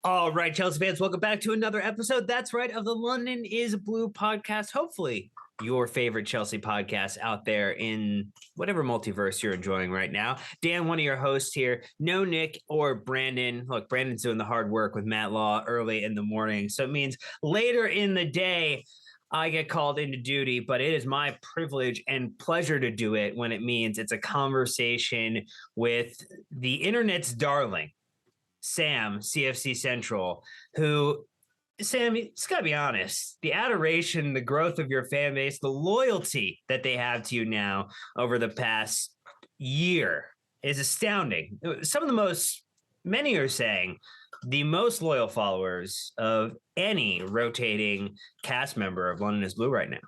All right, Chelsea fans, welcome back to another episode. That's right, of the London is Blue podcast. Hopefully, your favorite Chelsea podcast out there in whatever multiverse you're enjoying right now. Dan, one of your hosts here. No Nick or Brandon. Look, Brandon's doing the hard work with Matt Law early in the morning. So it means later in the day, I get called into duty, but it is my privilege and pleasure to do it when it means it's a conversation with the internet's darling, Sam, CFC Central, who, Sam, it's got to be honest, the adoration, the growth of your fan base, the loyalty that they have to you now over the past year is astounding. Some of the most, many are saying, the most loyal followers of any rotating cast member of London is Blue right now.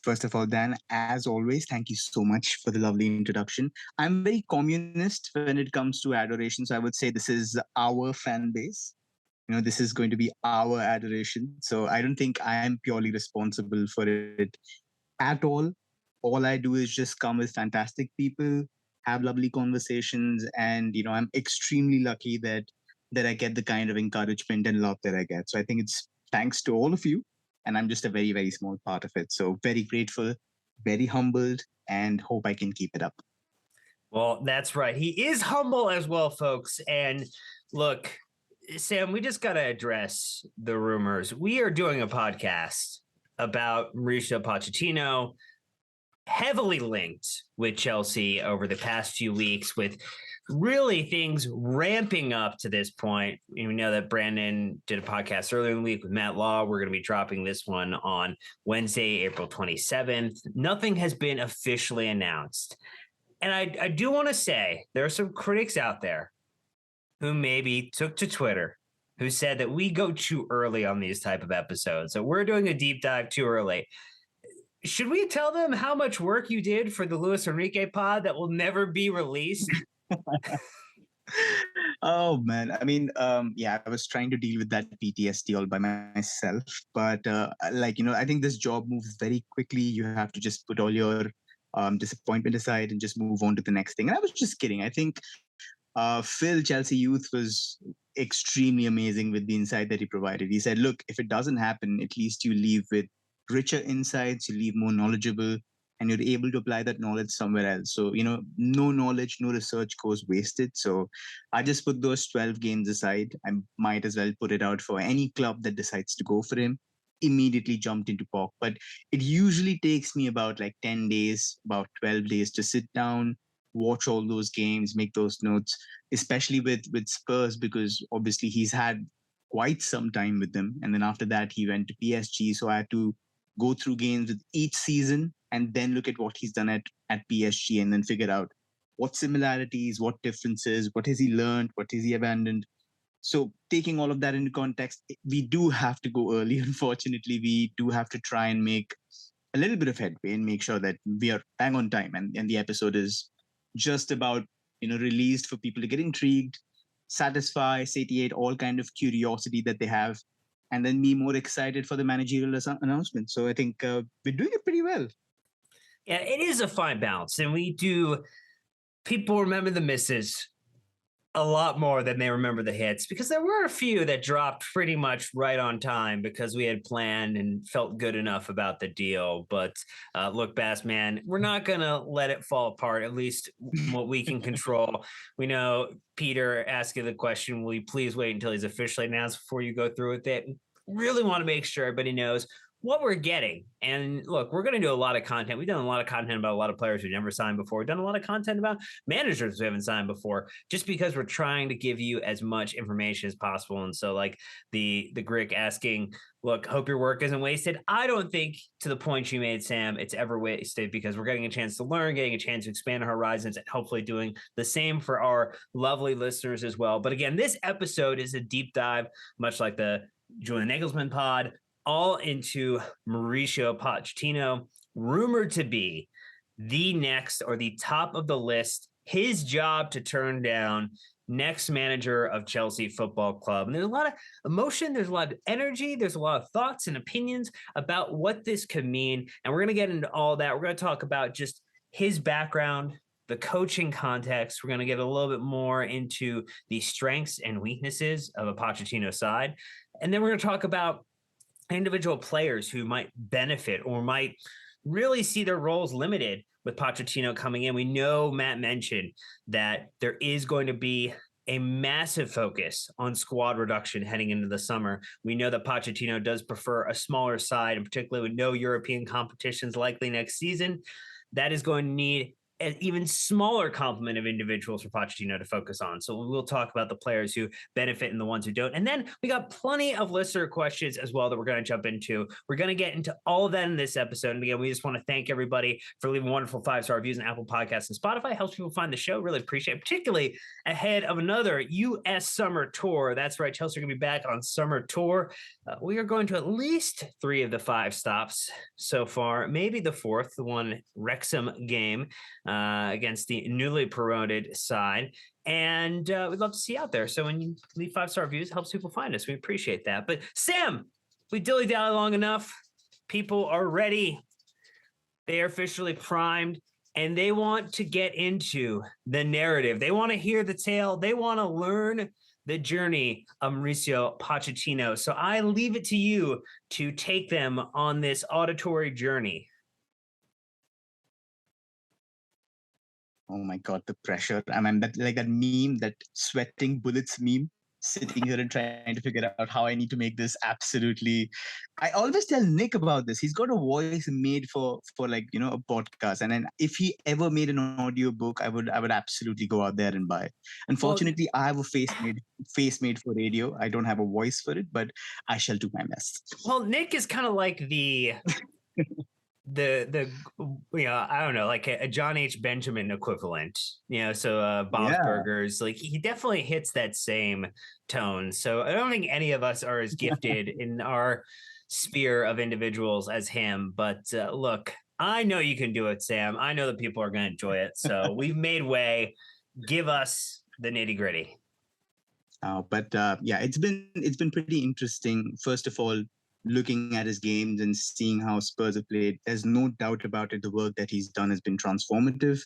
First of all, Dan, as always, thank you so much for the lovely introduction. I'm very communist when it comes to adoration, so I would say this is our fan base. You know, this is going to be our adoration. So I don't think I am purely responsible for it at all. All I do is just come with fantastic people, have lovely conversations, and I'm extremely lucky that I get the kind of encouragement and love that I get. So I think it's thanks to all of you. And I'm just a very, very small part of it. So very grateful, very humbled, and hope I can keep it up. Well, that's right. He is humble as well, folks. And look, Sam, we just got to address the rumors. We are doing a podcast about Mauricio Pochettino, heavily linked with Chelsea over the past few weeks, with really things ramping up to this point. We know that Brandon did a podcast earlier in the week with Matt Law. We're going to be dropping this one on Wednesday, April 27th. Nothing has been officially announced. And I do want to say there are some critics out there who maybe took to Twitter who said that we go too early on these type of episodes. So we're doing a deep dive too early. Should we tell them how much work you did for the Luis Enrique pod that will never be released? Oh man, I mean, I was trying to deal with that PTSD all by myself, but I think this job moves very quickly. You have to just put all your disappointment aside and just move on to the next thing. And I was just kidding. I think Phil, Chelsea Youth, was extremely amazing with the insight that he provided. He said, look, if it doesn't happen, at least you leave with richer insights, you leave more knowledgeable, and you're able to apply that knowledge somewhere else. So, no knowledge, no research goes wasted. So I just put those 12 games aside. I might as well put it out for any club that decides to go for him. Immediately jumped into POC. But it usually takes me about 10 days, about 12 days to sit down, watch all those games, make those notes, especially with Spurs, because obviously he's had quite some time with them. And then after that, he went to PSG. So I had to go through games with each season and then look at what he's done at PSG and then figure out what similarities, what differences, what has he learned, what has he abandoned. So taking all of that into context, we do have to go early. Unfortunately, we do have to try and make a little bit of headway and make sure that we are bang on time. And the episode is just about, released for people to get intrigued, satisfy, satiate all kind of curiosity that they have, and then be more excited for the managerial announcement. So I think we're doing it pretty well. Yeah, it is a fine balance. And people remember the misses a lot more than they remember the hits, because there were a few that dropped pretty much right on time because we had planned and felt good enough about the deal. But look, Bass, man, we're not going to let it fall apart, at least what we can control. We know Peter asked you the question, will you please wait until he's officially announced before you go through with it? Really want to make sure everybody knows what we're getting. And look, we're going to do a lot of content. We've done a lot of content about a lot of players we've never signed before. We've done a lot of content about managers we haven't signed before, just because we're trying to give you as much information as possible. And so the Grick asking, look, hope your work isn't wasted. I don't think, to the point you made, Sam, it's ever wasted, because we're getting a chance to learn, getting a chance to expand our horizons, and hopefully doing the same for our lovely listeners as well. But again, this episode is a deep dive, much like the Julian Nagelsmann pod, all into Mauricio Pochettino, rumored to be the next, or the top of the list, his job to turn down, next manager of Chelsea Football Club. And there's a lot of emotion, there's a lot of energy, there's a lot of thoughts and opinions about what this could mean. And we're going to get into all that. We're going to talk about just his background, the coaching context. We're going to get a little bit more into the strengths and weaknesses of a Pochettino side. And then we're going to talk about individual players who might benefit or might really see their roles limited with Pochettino coming in. We know Matt mentioned that there is going to be a massive focus on squad reduction heading into the summer. We know that Pochettino does prefer a smaller side, and particularly with no European competitions likely next season. That is going to need an even smaller complement of individuals for Pochettino to focus on. So we'll talk about the players who benefit and the ones who don't. And then we got plenty of listener questions as well that we're going to jump into. We're going to get into all of that in this episode. And again, we just want to thank everybody for leaving wonderful 5-star reviews on Apple Podcasts and Spotify. It helps people find the show. Really appreciate it, particularly ahead of another U.S. summer tour. That's right. Chelsea are going to be back on summer tour. We are going to at least 3 of the 5 stops so far, maybe the 4th, the one Wrexham game against the newly promoted side. And we'd love to see you out there. So when you leave 5-star reviews, it helps people find us. We appreciate that. But Sam, we dilly-dally long enough. People are ready. They are officially primed. And they want to get into the narrative. They want to hear the tale. They want to learn the journey of Mauricio Pochettino. So I leave it to you to take them on this auditory journey. Oh my God, the pressure. I mean, that meme, that sweating bullets meme, sitting here and trying to figure out how I need to make this absolutely. I always tell Nick about this. He's got a voice made for a podcast. And then if he ever made an audio book, I would absolutely go out there and buy it. Unfortunately, I have a face made for radio. I don't have a voice for it, but I shall do my best. Well, Nick is kind of like the I don't know, like a John H. Benjamin equivalent, so Bob's Burgers, like he definitely hits that same tone. So I don't think any of us are as gifted in our sphere of individuals as him. But look, I know you can do it, Sam. I know that people are going to enjoy it. So we've made way. Give us the nitty gritty. It's been pretty interesting. First of all, looking at his games and seeing how Spurs have played, there's no doubt about it. The work that he's done has been transformative.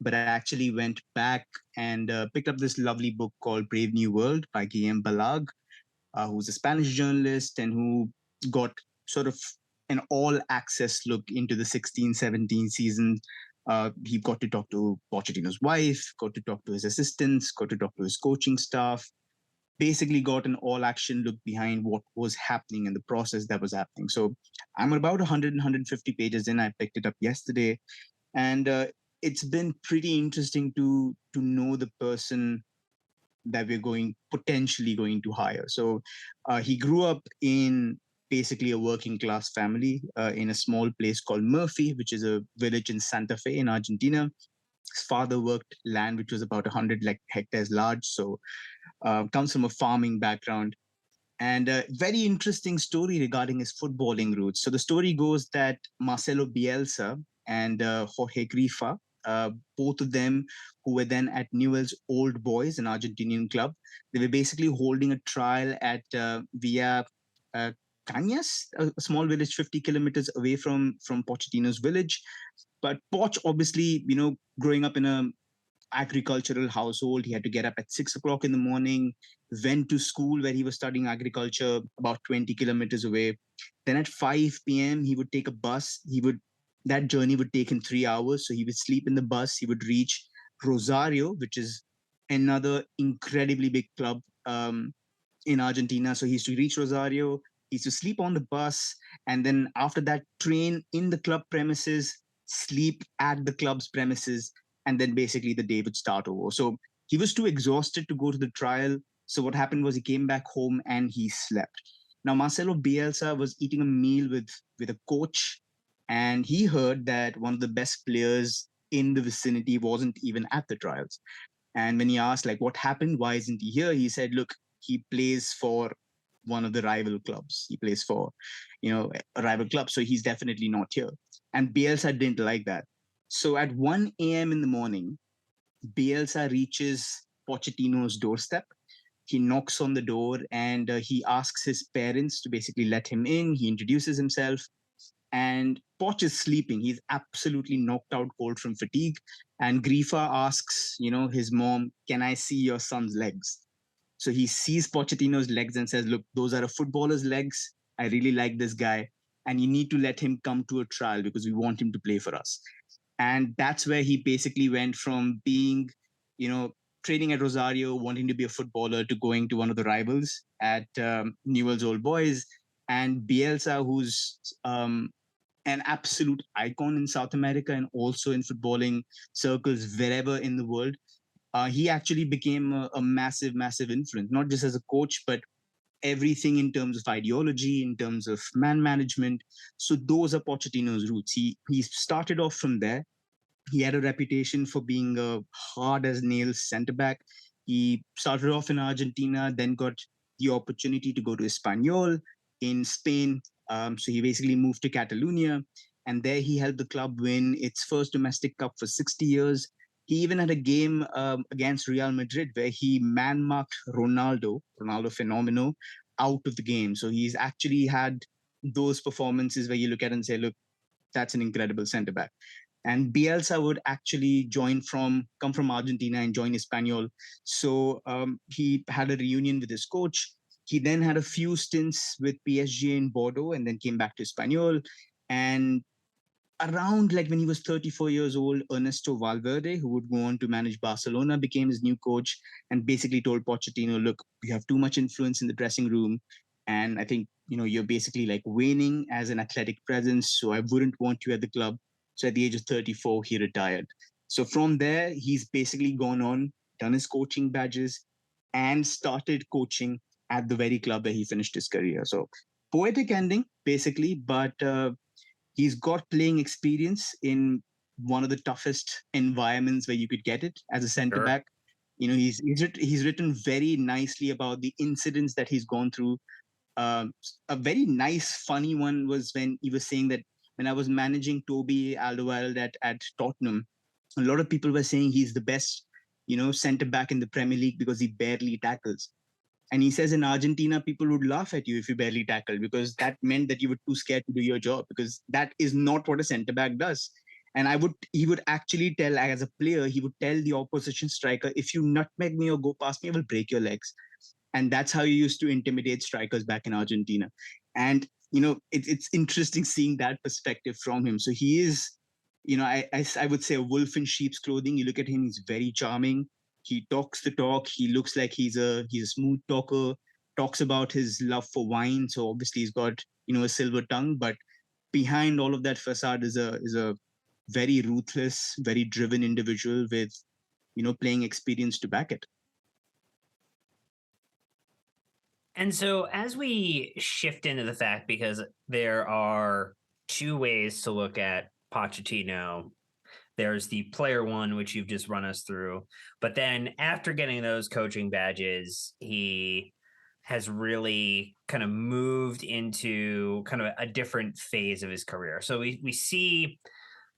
But I actually went back and picked up this lovely book called Brave New World by Guillem Balag, who's a Spanish journalist and who got sort of an all-access look into the 16-17 season. He got to talk to Pochettino's wife, got to talk to his assistants, got to talk to his coaching staff, basically got an all-action look behind what was happening and the process that was happening. So I'm about 150 pages in. I picked it up yesterday. And it's been pretty interesting to know the person that we're potentially going to hire. So he grew up in basically a working class family in a small place called Murphy, which is a village in Santa Fe in Argentina. His father worked land which was about 100 hectares large. So comes from a farming background. And a very interesting story regarding his footballing roots. So the story goes that Marcelo Bielsa and Jorge Grifa, both of them who were then at Newell's Old Boys, an Argentinian club, they were basically holding a trial at Villa Cañas, a small village 50 kilometers away from Pochettino's village. But Poch, obviously, growing up in a agricultural household, he had to get up at 6 o'clock in the morning, went to school where he was studying agriculture about 20 kilometers away. Then at 5 p.m., he would take a bus. That journey would take him 3 hours. So he would sleep in the bus. He would reach Rosario, which is another incredibly big club in Argentina. So he used to reach Rosario. He used to sleep on the bus. And then after that, train in the club premises, sleep at the club's premises, and then basically the day would start over. So he was too exhausted to go to the trial. So what happened was he came back home and he slept. Now, Marcelo Bielsa was eating a meal with a coach, and he heard that one of the best players in the vicinity wasn't even at the trials. And when he asked, what happened? Why isn't he here? He said, look, he plays for one of the rival clubs. He plays for, a rival club. So he's definitely not here. And Bielsa didn't like that. So at 1 a.m. in the morning, Bielsa reaches Pochettino's doorstep. He knocks on the door and he asks his parents to basically let him in. He introduces himself, and Poch is sleeping. He's absolutely knocked out cold from fatigue. And Grifa asks, his mom, "Can I see your son's legs?" So he sees Pochettino's legs and says, "Look, those are a footballer's legs. I really like this guy. And you need to let him come to a trial because we want him to play for us." And that's where he basically went from being, you know, training at Rosario, wanting to be a footballer, to going to one of the rivals at Newell's Old Boys, and Bielsa, who's an absolute icon in South America and also in footballing circles wherever in the world. He actually became a massive, massive influence, not just as a coach, but everything in terms of ideology, in terms of man management. So those are Pochettino's roots. He started off from there. He had a reputation for being a hard as nails centre back. He started off in Argentina, then got the opportunity to go to Espanyol in Spain. So he basically moved to Catalonia, and there he helped the club win its first domestic cup for 60 years. He even had a game against Real Madrid where he man marked Ronaldo Fenomeno, out of the game. So he's actually had those performances where you look at it and say, look, that's an incredible centre back. And Bielsa would actually come from Argentina and join Espanyol. So he had a reunion with his coach. He then had a few stints with PSG in Bordeaux and then came back to Espanyol. And around like when he was 34 years old, Ernesto Valverde, who would go on to manage Barcelona, became his new coach and basically told Pochettino, look, you have too much influence in the dressing room. And I think, you're basically like waning as an athletic presence. So I wouldn't want you at the club. So at the age of 34, he retired. So from there, he's basically gone on, done his coaching badges, and started coaching at the very club where he finished his career. So poetic ending, basically, but he's got playing experience in one of the toughest environments where you could get it as a centre Sure. back. He's written very nicely about the incidents that he's gone through. A very nice, funny one was when he was saying that when I was managing Toby Alderweireld at Tottenham, a lot of people were saying he's the best, centre back in the Premier League because he barely tackles. And he says in Argentina, people would laugh at you if you barely tackle because that meant that you were too scared to do your job because that is not what a centre back does. And he would actually tell, as a player, he would tell the opposition striker, if you nutmeg me or go past me, I will break your legs. And that's how he used to intimidate strikers back in Argentina. And, it's interesting seeing that perspective from him. So he is, I would say a wolf in sheep's clothing. You look at him, he's very charming. He talks the talk. He looks like he's a smooth talker, talks about his love for wine. So obviously he's got, a silver tongue, but behind all of that facade is a very ruthless, very driven individual with, playing experience to back it. And so, as we shift into the fact, because there are two ways to look at Pochettino, there's the player one, which you've just run us through. But then, after getting those coaching badges, he has really kind of moved into kind of a different phase of his career. So, we see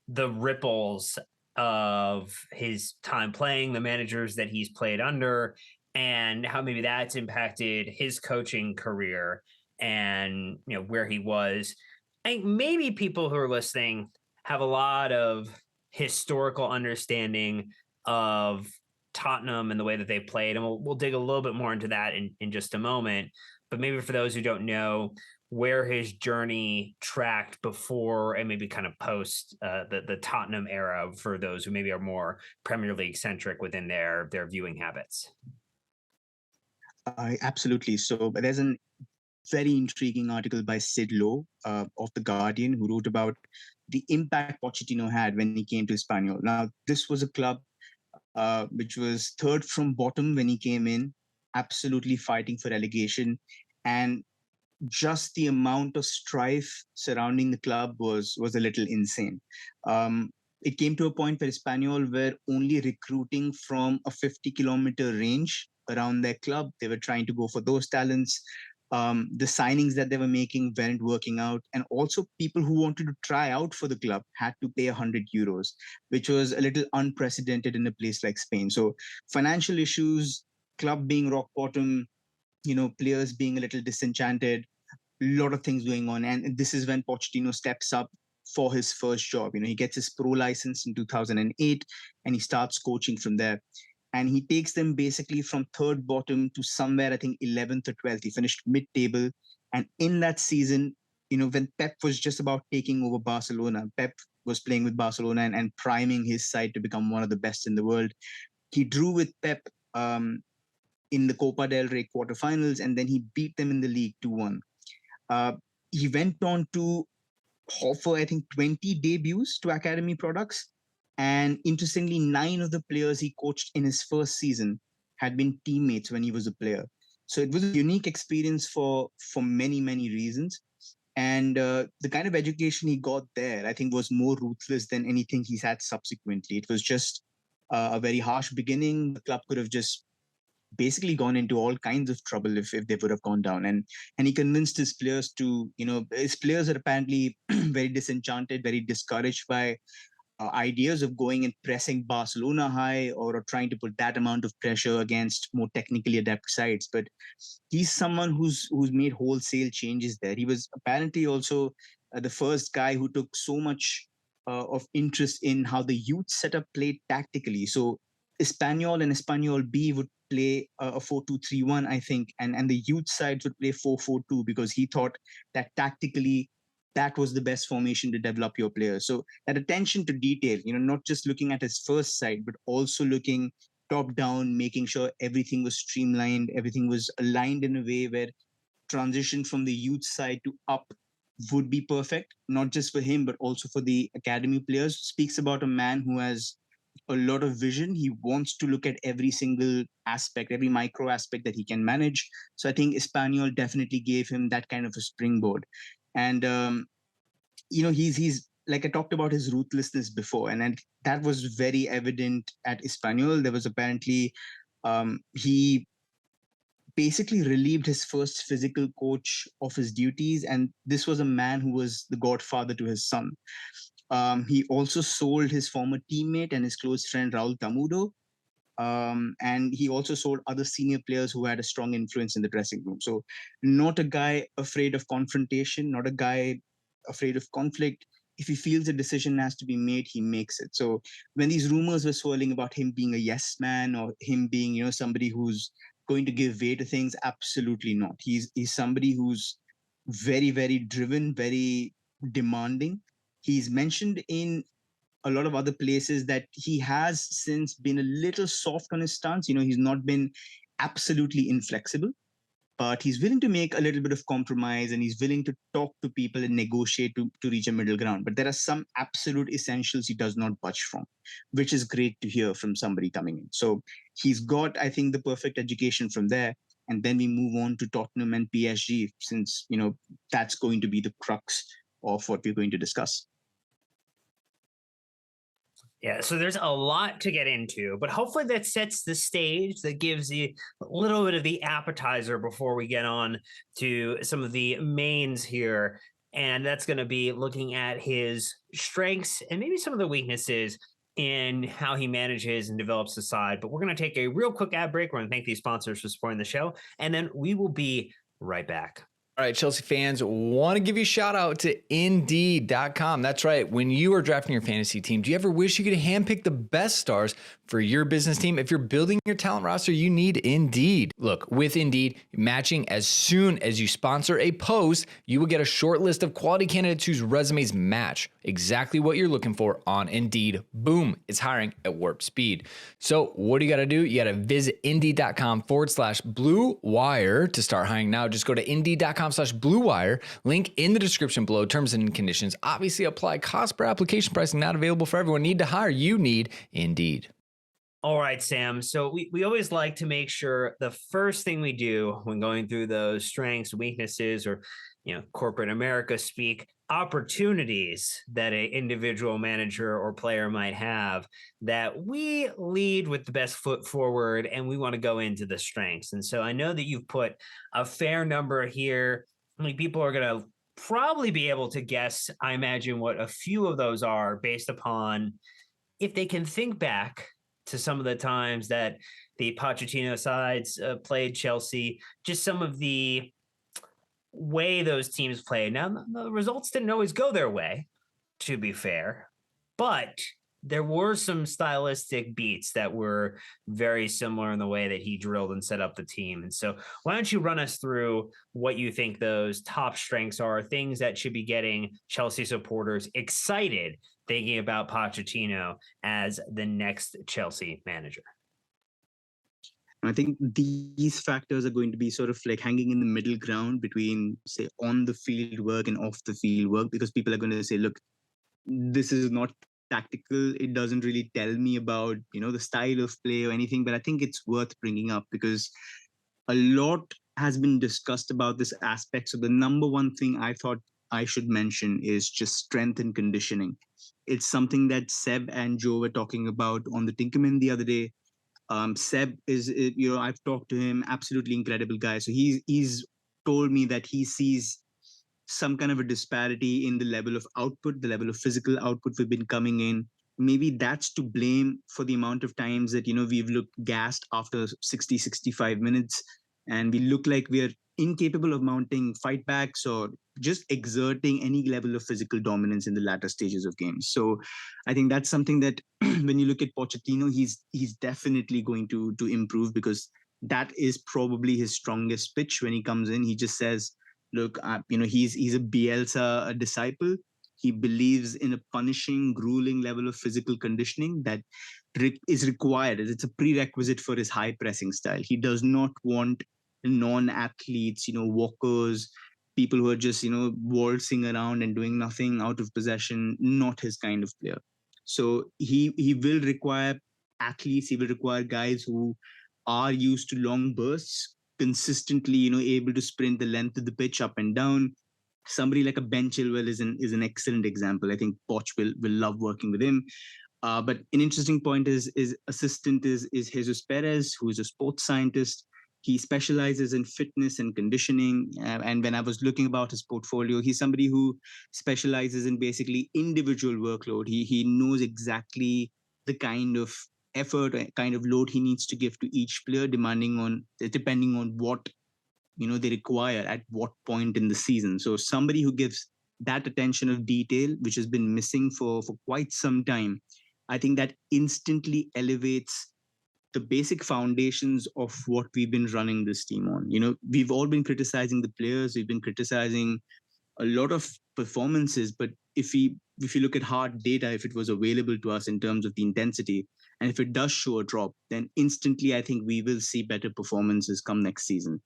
the ripples of his time playing, the managers that he's played under, and how maybe that's impacted his coaching career and where he was. I think maybe people who are listening have a lot of historical understanding of Tottenham and the way that they played, and we'll dig a little bit more into that in just a moment. But maybe for those who don't know where his journey tracked before and maybe kind of post the Tottenham era, for those who maybe are more Premier League centric within their viewing habits. Absolutely. So there's a very intriguing article by Sid Lowe of The Guardian, who wrote about the impact Pochettino had when he came to Espanyol. Now, this was a club which was third from bottom when he came in, absolutely fighting for relegation. And just the amount of strife surrounding the club was a little insane. It came to a point where Espanyol were only recruiting from a 50-kilometer range around their club. They were trying to go for those talents. The signings that they were making weren't working out. And also people who wanted to try out for the club had to pay €100, which was a little unprecedented in a place like Spain. So financial issues, club being rock bottom, players being a little disenchanted, a lot of things going on. And this is when Pochettino steps up for his first job. He gets his pro license in 2008 and he starts coaching from there. And he takes them basically from third bottom to somewhere, I think, 11th or 12th. He finished mid-table. And in that season, when Pep was just about taking over Barcelona, Pep was playing with Barcelona and priming his side to become one of the best in the world. He drew with Pep in the Copa del Rey quarterfinals, and then he beat them in the league 2-1. He went on to offer, I think, 20 debuts to academy products. And interestingly, 9 of the players he coached in his first season had been teammates when he was a player. So it was a unique experience for many, many reasons. And the kind of education he got there, I think, was more ruthless than anything he's had subsequently. It was just a very harsh beginning. The club could have just basically gone into all kinds of trouble if they would have gone down. And he convinced his players to, his players are apparently very disenchanted, very discouraged by ideas of going and pressing Barcelona high or trying to put that amount of pressure against more technically adept sides. But he's someone who's made wholesale changes there. He was apparently also the first guy who took so much of interest in how the youth setup played tactically. So Espanyol and Espanyol B would play a 4-2-3-1, I think, and the youth sides would play 4-4-2 because he thought that tactically that was the best formation to develop your players. So that attention to detail, not just looking at his first side, but also looking top down, making sure everything was streamlined, everything was aligned in a way where transition from the youth side to up would be perfect, not just for him, but also for the academy players. Speaks about a man who has a lot of vision. He wants to look at every single aspect, every micro aspect that he can manage. So I think Espanyol definitely gave him that kind of a springboard. And he's like I talked about his ruthlessness before, and that was very evident at Espanyol. There was apparently he basically relieved his first physical coach of his duties, and this was a man who was the godfather to his son. He also sold his former teammate and his close friend Raul Tamudo. And he also sold other senior players who had a strong influence in the dressing room. So not a guy afraid of confrontation, not a guy afraid of conflict. If he feels a decision has to be made, he makes it. So when these rumors were swirling about him being a yes man or him being, somebody who's going to give way to things, absolutely not. He's somebody who's very, very driven, very demanding. He's mentioned in a lot of other places that he has since been a little soft on his stance. He's not been absolutely inflexible, but he's willing to make a little bit of compromise and he's willing to talk to people and negotiate to reach a middle ground. But there are some absolute essentials he does not budge from, which is great to hear from somebody coming in. So he's got, I think, the perfect education from there. And then we move on to Tottenham and PSG, since, that's going to be the crux of what we're going to discuss. Yeah, so there's a lot to get into, but hopefully that sets the stage, that gives you a little bit of the appetizer before we get on to some of the mains here. And that's going to be looking at his strengths and maybe some of the weaknesses in how he manages and develops the side. But we're going to take a real quick ad break. We're going to thank these sponsors for supporting the show, and then we will be right back. All right, Chelsea fans, want to give you a shout out to Indeed.com. That's right. When you are drafting your fantasy team, do you ever wish you could handpick the best stars for your business team? If you're building your talent roster, you need Indeed. Look, with Indeed, matching as soon as you sponsor a post, you will get a short list of quality candidates whose resumes match exactly what you're looking for on Indeed. Boom, it's hiring at warp speed. So what do you got to do? You got to visit Indeed.com/Blue Wire to start hiring now. Just go to Indeed.com/Blue Wire. Link in the description below. Terms and conditions obviously apply. Cost per application, pricing not available for everyone. Need to hire? You need Indeed. All right, Sam. So we always like to make sure the first thing we do when going through those strengths, weaknesses, or corporate America speak, opportunities that an individual manager or player might have, that we lead with the best foot forward and we want to go into the strengths. And so I know that you've put a fair number here. I mean, people are going to probably be able to guess, I imagine, what a few of those are based upon if they can think back to some of the times that the Pochettino sides played Chelsea, just some of the way those teams played. Now, the results didn't always go their way, to be fair, but there were some stylistic beats that were very similar in the way that he drilled and set up the team. And so, why don't you run us through what you think those top strengths are, things that should be getting Chelsea supporters excited thinking about Pochettino as the next Chelsea manager? I think these factors are going to be sort of like hanging in the middle ground between, say, on the field work and off the field work, because people are going to say, look, this is not tactical. It doesn't really tell me about, the style of play or anything, but I think it's worth bringing up because a lot has been discussed about this aspect. So the number one thing I thought I should mention is just strength and conditioning. It's something that Seb and Joe were talking about on the Tinkerman the other day. Seb is, I've talked to him, absolutely incredible guy. So he's told me that he sees some kind of a disparity in the level of output, the level of physical output we've been coming in. Maybe that's to blame for the amount of times that, we've looked gassed after 60, 65 minutes, and we look like we are incapable of mounting fight backs or just exerting any level of physical dominance in the latter stages of games. So I think that's something that when you look at Pochettino, he's definitely going to improve, because that is probably his strongest pitch when he comes in. He just says, look, he's a Bielsa a disciple. He believes in a punishing, grueling level of physical conditioning that is required. It's a prerequisite for his high pressing style. He does not want non-athletes, walkers, people who are just, waltzing around and doing nothing out of possession. Not his kind of player. So he will require athletes. He will require guys who are used to long bursts, consistently, able to sprint the length of the pitch up and down. Somebody like a Ben Chilwell is an excellent example. I think Poch will love working with him. But an interesting point is assistant is Jesus Perez, who is a sports scientist. He specializes in fitness and conditioning. And when I was looking about his portfolio, he's somebody who specializes in basically individual workload. He knows exactly the kind of effort, kind of load he needs to give to each player, depending on what they require at what point in the season. So somebody who gives that attention of detail, which has been missing for quite some time, I think that instantly elevates the basic foundations of what we've been running this team on. We've all been criticizing the players, we've been criticizing a lot of performances, but if you look at hard data, if it was available to us in terms of the intensity, and if it does show a drop, then instantly I think we will see better performances come next season.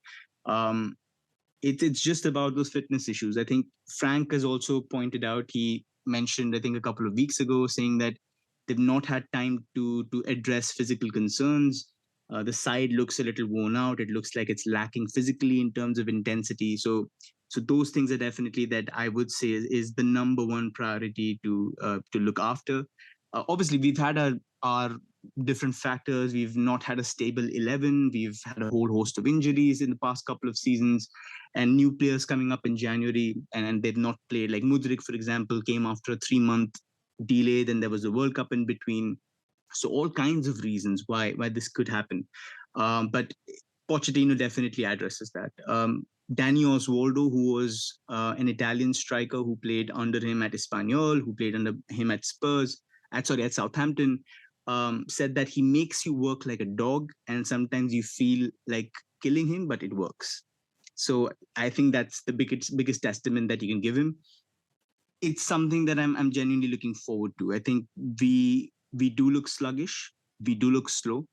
It's just about those fitness issues. I think Frank has also pointed out, he mentioned, I think a couple of weeks ago, saying that they've not had time to address physical concerns. The side looks a little worn out. It looks like it's lacking physically in terms of intensity. So those things are definitely that I would say is the number one priority to look after. Obviously, we've had our different factors. We've not had a stable 11. We've had a whole host of injuries in the past couple of seasons, and new players coming up in January, and they've not played. Like Mudrik, for example, came after a 3-month delay. Then there was a World Cup in between. So all kinds of reasons why this could happen. But Pochettino definitely addresses that. Danny Osvaldo, who was an Italian striker who played under him at Espanyol, who played under him at at Southampton, said that he makes you work like a dog, and sometimes you feel like killing him, but it works. So I think that's the biggest testament that you can give him. It's something that I'm genuinely looking forward to. I think we do look sluggish, we do look slow.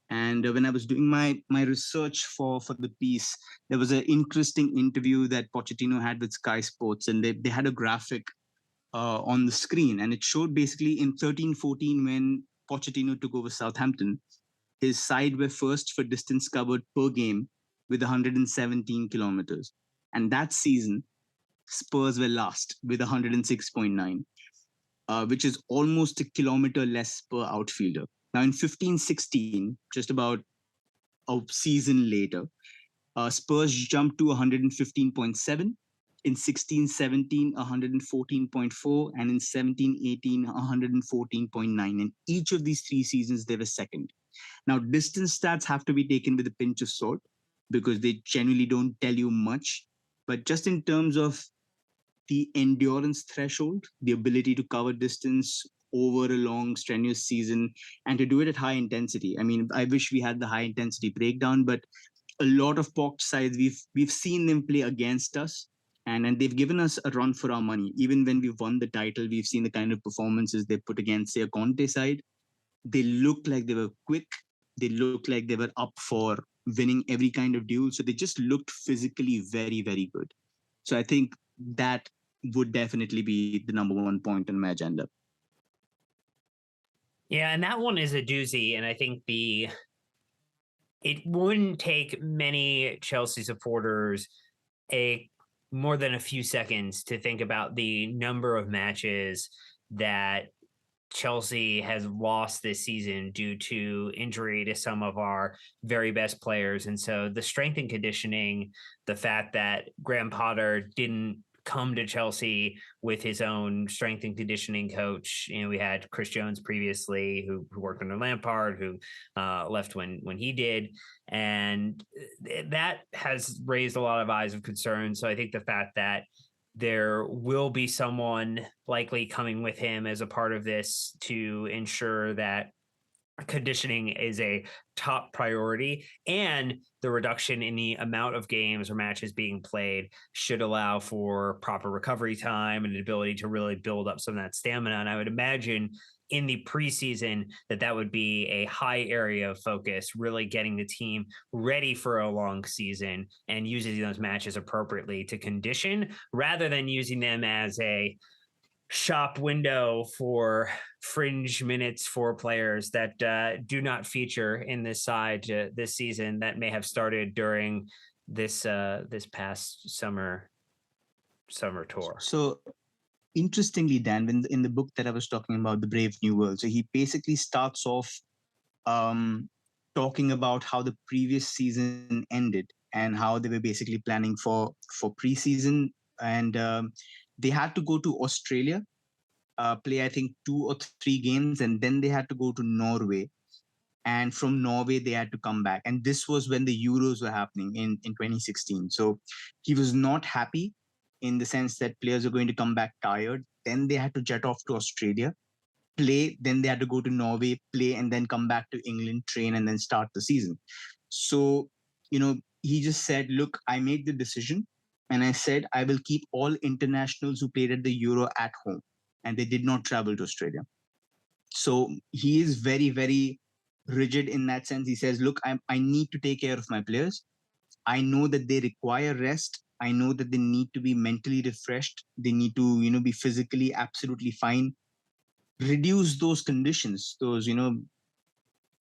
And when I was doing my research for the piece, there was an interesting interview that Pochettino had with Sky Sports, and they had a graphic on the screen, and it showed basically in 13-14 when Pochettino took over Southampton, his side were first for distance covered per game with 117 kilometers. And that season, Spurs were last with 106.9, which is almost a kilometer less per outfielder. Now in 15-16, just about a season later, Spurs jumped to 115.7. In 16-17, 114.4, and in 17-18, 114.9. In each of these 3 seasons, they were second. Now, distance stats have to be taken with a pinch of salt because they generally don't tell you much. But just in terms of the endurance threshold, the ability to cover distance over a long, strenuous season, and to do it at high intensity. I mean, I wish we had the high intensity breakdown, but a lot of Poch sides we've seen them play against us, and they've given us a run for our money. Even when we've won the title, we've seen the kind of performances they put against, say, a Conte side. They looked like they were quick. They looked like they were up for winning every kind of duel. So they just looked physically very, very good. So I think that would definitely be the number one point on my agenda. Yeah, and that one is a doozy. And I think it wouldn't take many Chelsea supporters more than a few seconds to think about the number of matches that Chelsea has lost this season due to injury to some of our very best players. And so the strength and conditioning, the fact that Graham Potter didn't come to Chelsea with his own strength and conditioning coach. You know, we had Chris Jones previously who worked under Lampard, who left when he did. And that has raised a lot of eyes of concern. So I think the fact that there will be someone likely coming with him as a part of this to ensure that conditioning is a top priority, and the reduction in the amount of games or matches being played should allow for proper recovery time and the ability to really build up some of that stamina. And I would imagine in the preseason that would be a high area of focus, really getting the team ready for a long season and using those matches appropriately to condition rather than using them as a shop window for fringe minutes for players that do not feature in this side this season that may have started during this past summer tour. So interestingly, Dan, in the book that I was talking about, The Brave New World, so he basically starts off talking about how the previous season ended and how they were basically planning for preseason, and they had to go to Australia, play I think 2 or 3 games, and then they had to go to Norway. And from Norway, they had to come back. And this was when the Euros were happening in 2016. So he was not happy in the sense that players are going to come back tired. Then they had to jet off to Australia, play. Then they had to go to Norway, play, and then come back to England, train, and then start the season. So, he just said, look, I made the decision. And I said, I will keep all internationals who played at the Euro at home. And they did not travel to Australia. So he is very, very rigid in that sense. He says, look, I need to take care of my players. I know that they require rest. I know that they need to be mentally refreshed. They need to, be physically absolutely fine. Reduce those conditions, those,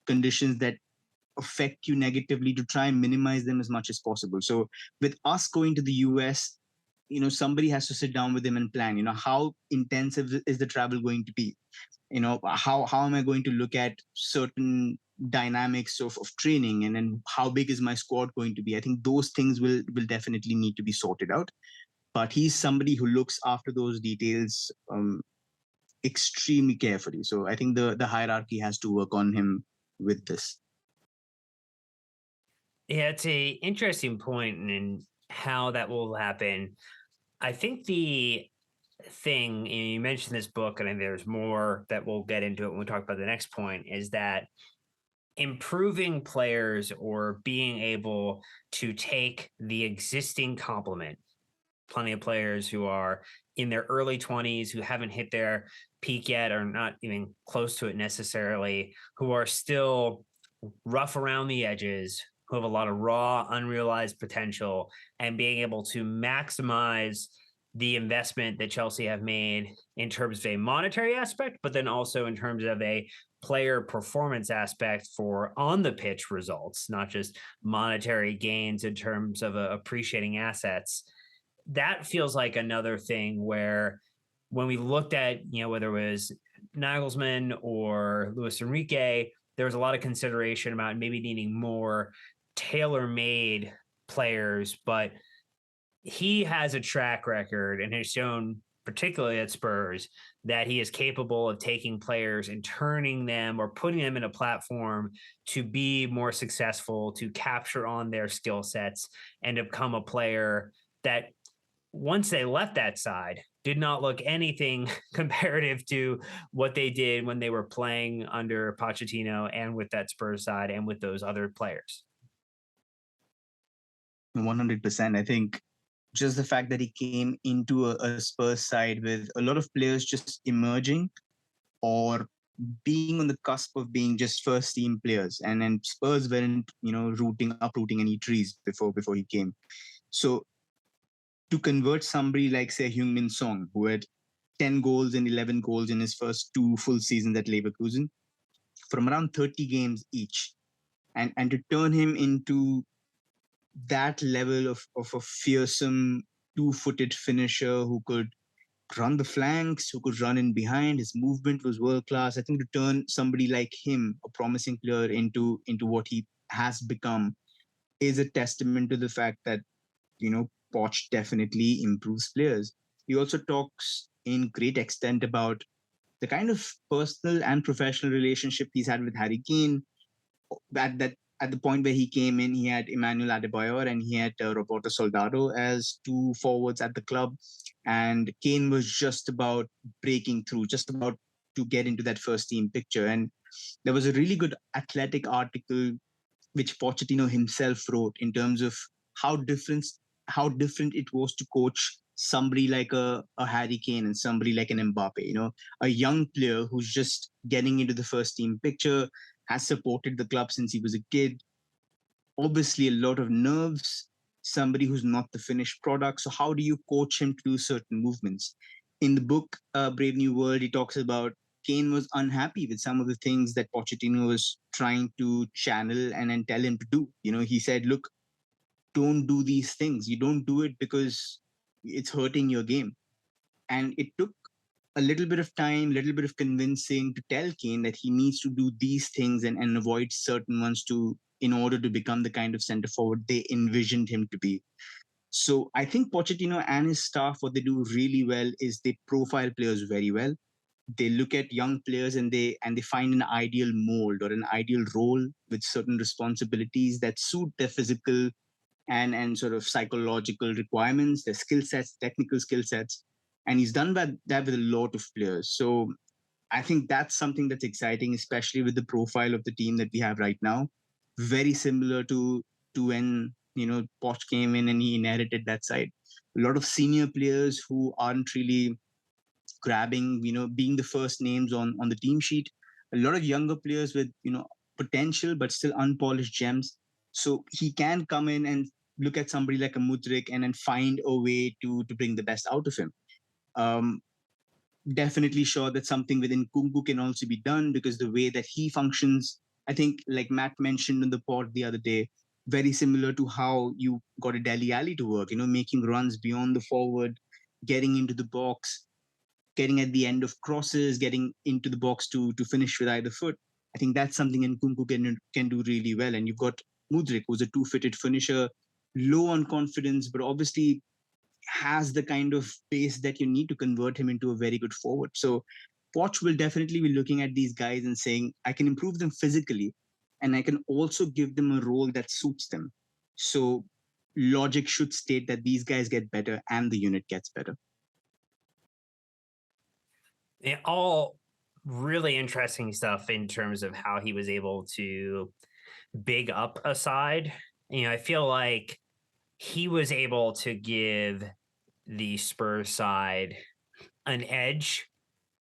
conditions that affect you negatively, to try and minimize them as much as possible. So with us going to the US, somebody has to sit down with them and plan, how intensive is the travel going to be? How am I going to look at certain dynamics of training, and then how big is my squad going to be? I think those things will definitely need to be sorted out. But he's somebody who looks after those details extremely carefully. So I think the hierarchy has to work on him with this. Yeah, it's a interesting point in how that will happen. I think the thing, and you mentioned this book, and there's more that we'll get into it when we talk about the next point, is that improving players or being able to take the existing complement, plenty of players who are in their early 20s, who haven't hit their peak yet or not even close to it necessarily, who are still rough around the edges, who have a lot of raw, unrealized potential, and being able to maximize the investment that Chelsea have made in terms of a monetary aspect, but then also in terms of a player performance aspect for on the pitch results, not just monetary gains in terms of appreciating assets. That feels like another thing where when we looked at, whether it was Nagelsmann or Luis Enrique, there was a lot of consideration about maybe needing more tailor-made players, but he has a track record and has shown, particularly at Spurs, that he is capable of taking players and turning them or putting them in a platform to be more successful, to capture on their skill sets and to become a player that once they left that side, did not look anything comparative to what they did when they were playing under Pochettino and with that Spurs side and with those other players. 100%. I think just the fact that he came into a Spurs side with a lot of players just emerging or being on the cusp of being just first team players, and then Spurs weren't uprooting any trees before he came. So to convert somebody like, say, Heung-min Song, who had 10 goals and 11 goals in his first 2 full seasons at Leverkusen from around 30 games each, and to turn him into that level of a fearsome 2-footed finisher who could run the flanks, who could run in behind. His movement was world class. I think to turn somebody like him, a promising player, into what he has become is a testament to the fact that, Poch definitely improves players. He also talks in great extent about the kind of personal and professional relationship he's had with Harry Kane. At the point where he came in, he had Emmanuel Adebayor and he had Roberto Soldado as 2 forwards at the club, and Kane was just about breaking through, just about to get into that first team picture. And there was a really good Athletic article which Pochettino himself wrote in terms of how different it was to coach somebody like a Harry Kane and somebody like an Mbappe, a young player who's just getting into the first team picture, has supported the club since he was a kid. Obviously, a lot of nerves, somebody who's not the finished product. So how do you coach him to do certain movements? In the book, Brave New World, he talks about Kane was unhappy with some of the things that Pochettino was trying to channel and tell him to do. He said, look, don't do these things. You don't do it because it's hurting your game. And it took a little bit of time, a little bit of convincing to tell Kane that he needs to do these things and avoid certain ones in order to become the kind of center forward they envisioned him to be. So I think Pochettino and his staff, what they do really well is they profile players very well. They look at young players and they find an ideal mold or an ideal role with certain responsibilities that suit their physical and sort of psychological requirements, their skill sets, technical skill sets. And he's done that with a lot of players. So I think that's something that's exciting, especially with the profile of the team that we have right now. Very similar to when Poch came in and he inherited that side. A lot of senior players who aren't really grabbing, being the first names on the team sheet. A lot of younger players with potential but still unpolished gems. So he can come in and look at somebody like a Mudryk and then find a way to bring the best out of him. Definitely sure that something within Kunku can also be done, because the way that he functions, I think, like Matt mentioned in the pod the other day, very similar to how you got a Dele Alli to work, making runs beyond the forward, getting into the box, getting at the end of crosses, getting into the box to finish with either foot. I think that's something Nkunku can do really well. And you've got Mudryk, who's a 2-footed finisher, low on confidence, but obviously has the kind of pace that you need to convert him into a very good forward. So Poch will definitely be looking at these guys and saying, I can improve them physically, and I can also give them a role that suits them. So logic should state that these guys get better and the unit gets better. All really interesting stuff in terms of how he was able to big up a side. I feel like he was able to give the Spurs side an edge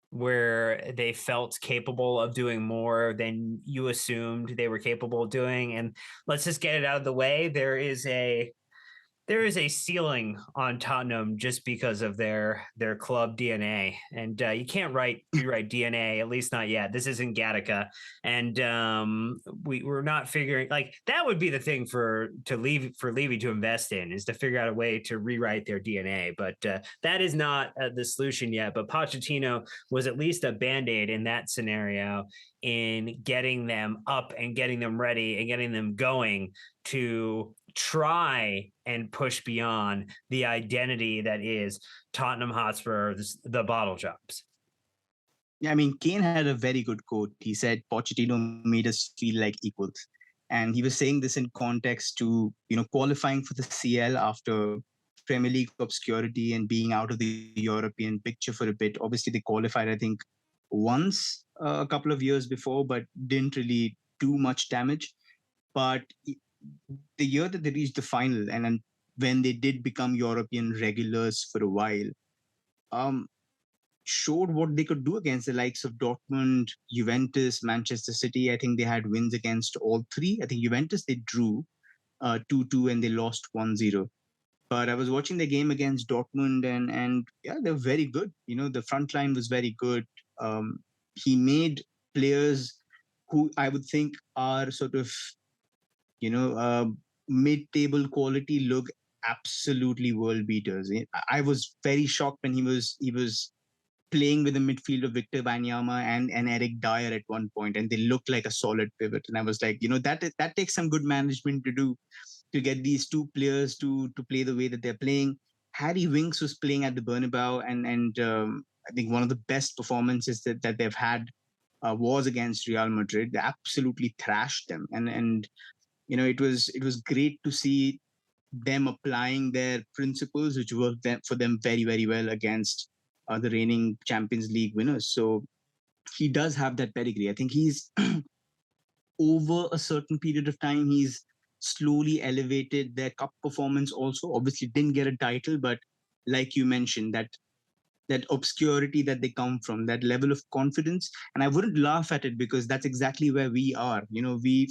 where they felt capable of doing more than you assumed they were capable of doing. And let's just get it out of the way. There is a ceiling on Tottenham just because of their club DNA, and you can't rewrite DNA, at least not yet. This isn't Gattaca, and we're not figuring, like, that would be the thing for Levy to invest in, is to figure out a way to rewrite their DNA. But that is not the solution yet. But Pochettino was at least a Band-Aid in that scenario, in getting them up and getting them ready and getting them going to try and push beyond the identity that is Tottenham Hotspur, the bottle jobs. Yeah, I mean, Kane had a very good quote. He said, Pochettino made us feel like equals. And he was saying this in context to, qualifying for the CL after Premier League obscurity and being out of the European picture for a bit. Obviously, they qualified, I think, once a couple of years before, but didn't really do much damage. But the year that they reached the final, and then when they did become European regulars for a while, um, showed what they could do against the likes of Dortmund, Juventus, Manchester City. I think they had wins against all three. I think Juventus, they drew 2-2 and they lost 1-0. But I was watching the game against Dortmund, and yeah, they're very good. The front line was very good. He made players who I would think are sort of, you know, uh, mid-table quality look absolutely world beaters. I was very shocked when he was playing with the midfield of Victor Wanyama and Eric Dyer at one point, and they looked like a solid pivot. And I was like, that takes some good management to do, to get these two players to play the way that they're playing. Harry Winks was playing at the Bernabeu, and I think one of the best performances that they've had was against Real Madrid. They absolutely thrashed them, and it was great to see them applying their principles, which worked for them very, very well against the reigning Champions League winners. So he does have that pedigree. I think he's over a certain period of time, he's slowly elevated their cup performance also. Obviously, didn't get a title, but like you mentioned, that obscurity that they come from, that level of confidence. And I wouldn't laugh at it, because that's exactly where we are. We've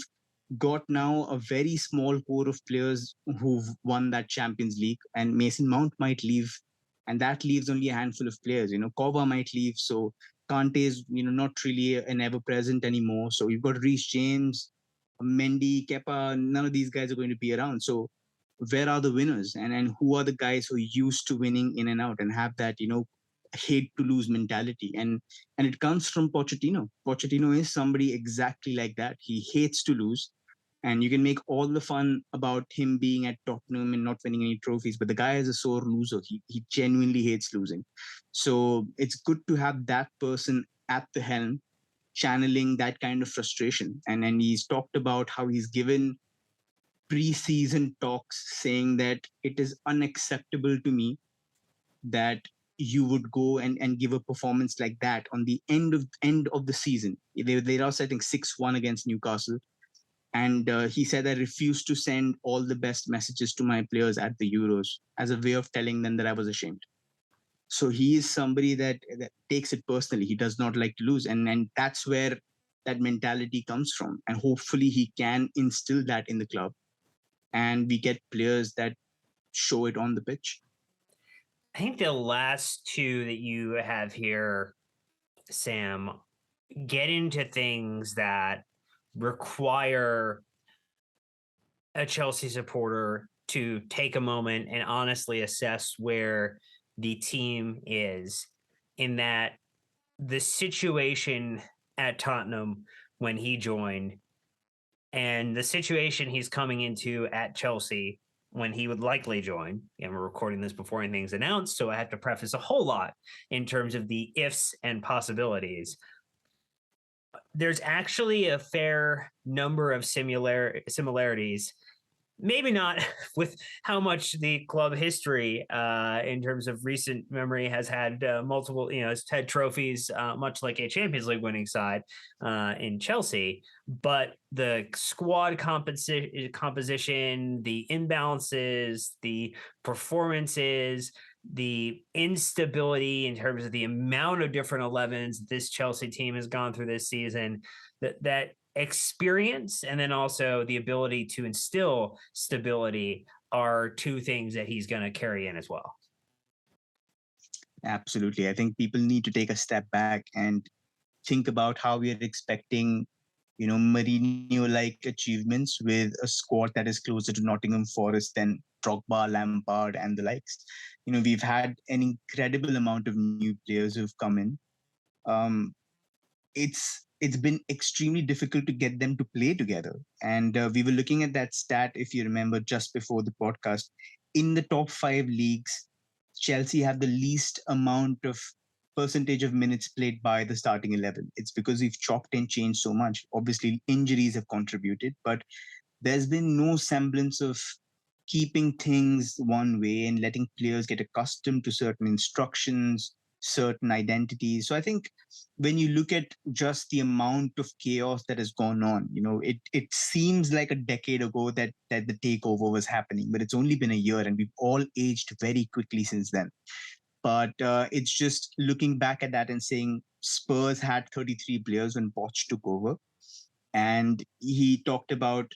got now a very small core of players who've won that Champions League, and Mason Mount might leave, and that leaves only a handful of players. Kova might leave, so Kante is not really an ever present anymore. So you've got Reece James, Mendy, Kepa. None of these guys are going to be around. So where are the winners, and who are the guys who are used to winning in and out and have that hate to lose mentality? And it comes from Pochettino. Pochettino is somebody exactly like that. He hates to lose, and you can make all the fun about him being at Tottenham and not winning any trophies, but the guy is a sore loser. He genuinely hates losing. So it's good to have that person at the helm channeling that kind of frustration. And he's talked about how he's given pre-season talks saying that it is unacceptable to me that you would go and give a performance like that on the end of the season. They are setting 6-1 against Newcastle. And he said, I refused to send all the best messages to my players at the Euros as a way of telling them that I was ashamed. So he is somebody that takes it personally. He does not like to lose. And that's where that mentality comes from. And hopefully he can instill that in the club, and we get players that show it on the pitch. I think the last two that you have here, Sam, get into things that require a Chelsea supporter to take a moment and honestly assess where the team is, in that the situation at Tottenham when he joined and the situation he's coming into at Chelsea when he would likely join. And we're recording this before anything's announced, so I have to preface a whole lot in terms of the ifs and possibilities. There's actually a fair number of similarities, maybe not with how much the club history in terms of recent memory has had multiple, it's had trophies, much like a Champions League winning side in Chelsea, but the squad composition, the imbalances, the performances, the instability in terms of the amount of different 11s this Chelsea team has gone through this season, that experience and then also the ability to instill stability are two things that he's going to carry in as well. Absolutely. I think people need to take a step back and think about how we are expecting, Mourinho-like achievements with a squad that is closer to Nottingham Forest than Drogba, Lampard, and the likes. We've had an incredible amount of new players who've come in. It's been extremely difficult to get them to play together. And we were looking at that stat, if you remember, just before the podcast. In the top 5 leagues, Chelsea have the least amount of percentage of minutes played by the starting 11. It's because we've chopped and changed so much. Obviously, injuries have contributed, but there's been no semblance of keeping things one way and letting players get accustomed to certain instructions, certain identities. So I think when you look at just the amount of chaos that has gone on, it seems like a decade ago that the takeover was happening, but it's only been a year and we've all aged very quickly since then. But it's just looking back at that and saying Spurs had 33 players when Poch took over. And he talked about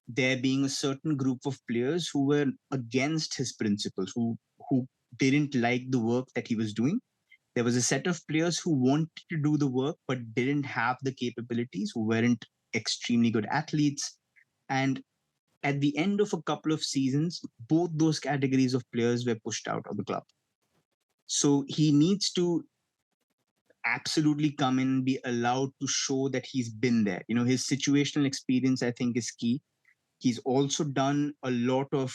there being a certain group of players who were against his principles, who didn't like the work that he was doing. There was a set of players who wanted to do the work but didn't have the capabilities, who weren't extremely good athletes. And at the end of a couple of seasons, both those categories of players were pushed out of the club. So he needs to absolutely come in and be allowed to show that he's been there. His situational experience, I think, is key. He's also done a lot of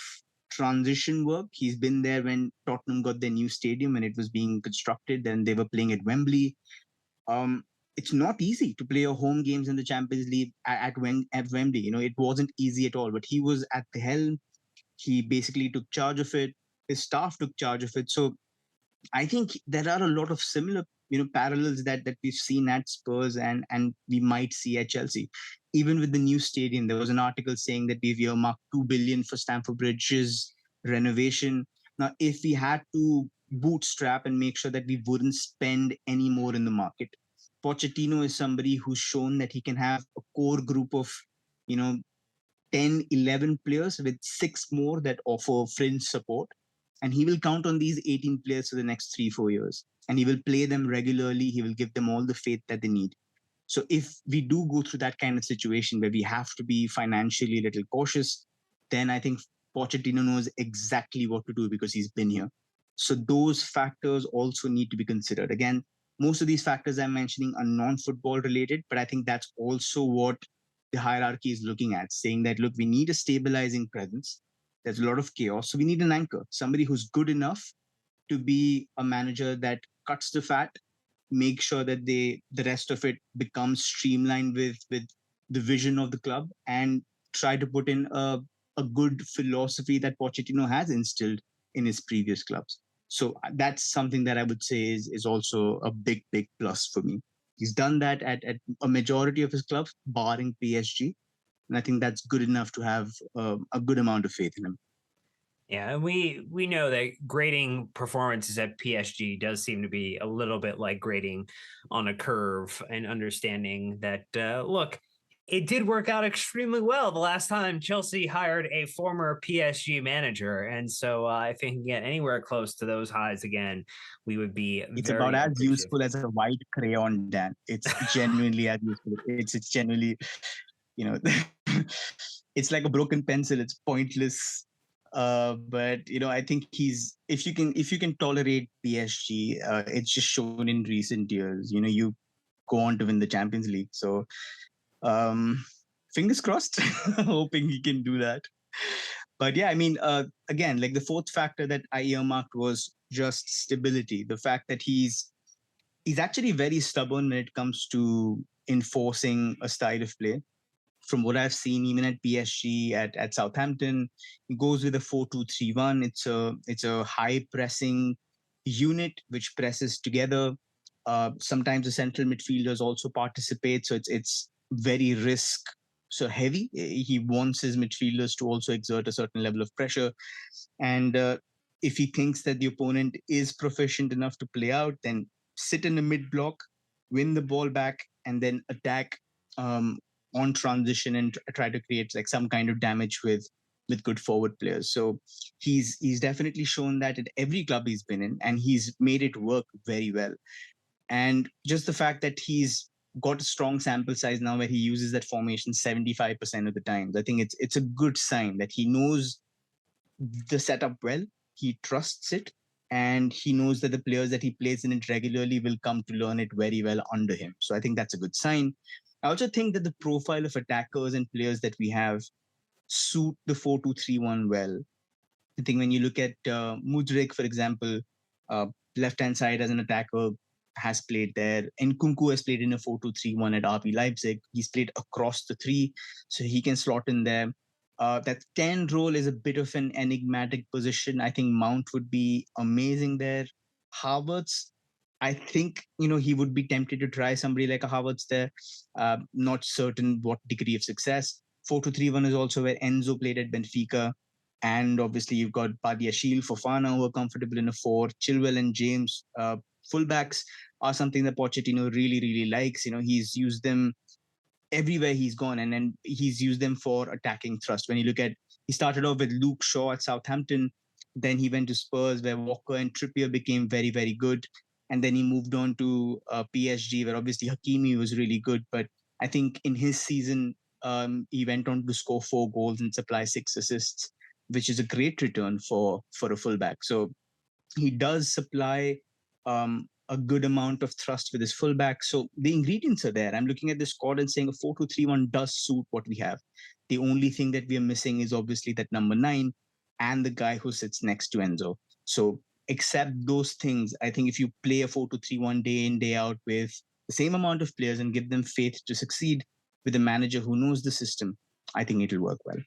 transition work. He's been there when Tottenham got their new stadium and it was being constructed and they were playing at Wembley. It's not easy to play your home games in the Champions League at Wembley. It wasn't easy at all, but he was at the helm. He basically took charge of it. His staff took charge of it. So I think there are a lot of similar, parallels that we've seen at Spurs and we might see at Chelsea. Even with the new stadium, there was an article saying that we've earmarked $2 billion for Stamford Bridge's renovation. Now, if we had to bootstrap and make sure that we wouldn't spend any more in the market, Pochettino is somebody who's shown that he can have a core group of, 10, 11 players with 6 more that offer fringe support. And he will count on these 18 players for the next 3-4 years. And he will play them regularly. He will give them all the faith that they need. So if we do go through that kind of situation where we have to be financially a little cautious, then I think Pochettino knows exactly what to do because he's been here. So those factors also need to be considered. Again, most of these factors I'm mentioning are non-football related, but I think that's also what the hierarchy is looking at, saying that, look, we need a stabilizing presence. There's a lot of chaos. So we need an anchor, somebody who's good enough to be a manager that cuts the fat, make sure that the rest of it becomes streamlined with the vision of the club, and try to put in a good philosophy that Pochettino has instilled in his previous clubs. So that's something that I would say is also a big, big plus for me. He's done that at a majority of his clubs, barring PSG. And I think that's good enough to have a good amount of faith in him. Yeah, and we know that grading performances at PSG does seem to be a little bit like grading on a curve, and understanding that, look, it did work out extremely well the last time Chelsea hired a former PSG manager. And so if they can get anywhere close to those highs again, we would be It's very about as appreciative. useful as a white crayon, Dan. It's genuinely as useful. It's genuinely, it's like a broken pencil. It's pointless. But I think if you can tolerate PSG, it's just shown in recent years. You go on to win the Champions League. So fingers crossed, hoping he can do that. But yeah, I mean, again, like the fourth factor that I earmarked was just stability. The fact that he's actually very stubborn when it comes to enforcing a style of play. From what I've seen, even at PSG, at Southampton, he goes with a 4-2-3-1. It's a high pressing unit which presses together. Sometimes the central midfielders also participate, so it's very risk so heavy. He wants his midfielders to also exert a certain level of pressure, and if he thinks that the opponent is proficient enough to play out, then sit in the mid block, win the ball back, and then attack on transition and try to create like some kind of damage with good forward players. So he's definitely shown that at every club he's been in, and he's made it work very well. And just the fact that he's got a strong sample size now where he uses that formation 75% of the times, I think it's a good sign that he knows the setup well, he trusts it, and he knows that the players that he plays in it regularly will come to learn it very well under him. So I think that's a good sign. I also think that the profile of attackers and players that we have suit the 4-2-3-1 well. I think when you look at Mudryk, for example, left-hand side as an attacker, has played there. And Nkunku has played in a 4-2-3-1 at RB Leipzig. He's played across the three, so he can slot in there. That 10 role is a bit of an enigmatic position. I think Mount would be amazing there. Havertz, I think, he would be tempted to try somebody like a Havertz there. Not certain what degree of success. 4-2-3-1 is also where Enzo played at Benfica. And obviously, you've got Badiashile, Fofana, who are comfortable in a 4. Chilwell and James, fullbacks are something that Pochettino really, really likes. He's used them everywhere he's gone, and then he's used them for attacking thrust. When you look at, he started off with Luke Shaw at Southampton, then he went to Spurs where Walker and Trippier became very, very good, and then he moved on to PSG where obviously Hakimi was really good, but I think in his season he went on to score 4 goals and supply 6 assists, which is a great return for a fullback. So he does supply a good amount of thrust with his fullback. So the ingredients are there. I'm looking at the squad and saying a 4-2-3-1 does suit what we have. The only thing that we are missing is obviously that number 9 and the guy who sits next to Enzo. So except those things, I think if you play a 4-2-3-1 day in, day out with the same amount of players and give them faith to succeed with a manager who knows the system, I think it'll work well.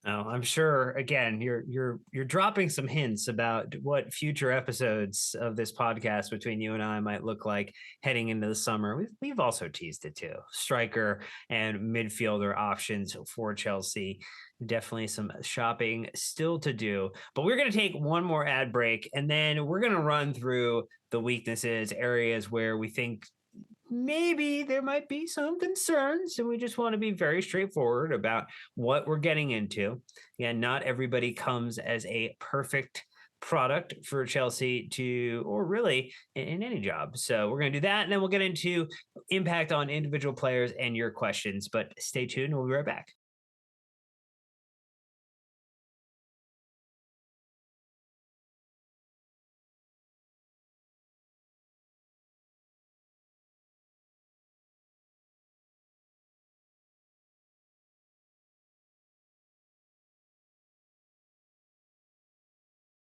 Oh, I'm sure. Again, you're dropping some hints about what future episodes of this podcast between you and I might look like heading into the summer. We've also teased it too. Striker and midfielder options for Chelsea. Definitely some shopping still to do. But we're going to take one more ad break, and then we're going to run through the weaknesses, areas where we think maybe there might be some concerns, and we just want to be very straightforward about what we're getting into. Again, not everybody comes as a perfect product for Chelsea or really in any job. So we're going to do that, and then we'll get into impact on individual players and your questions. But stay tuned. We'll be right back.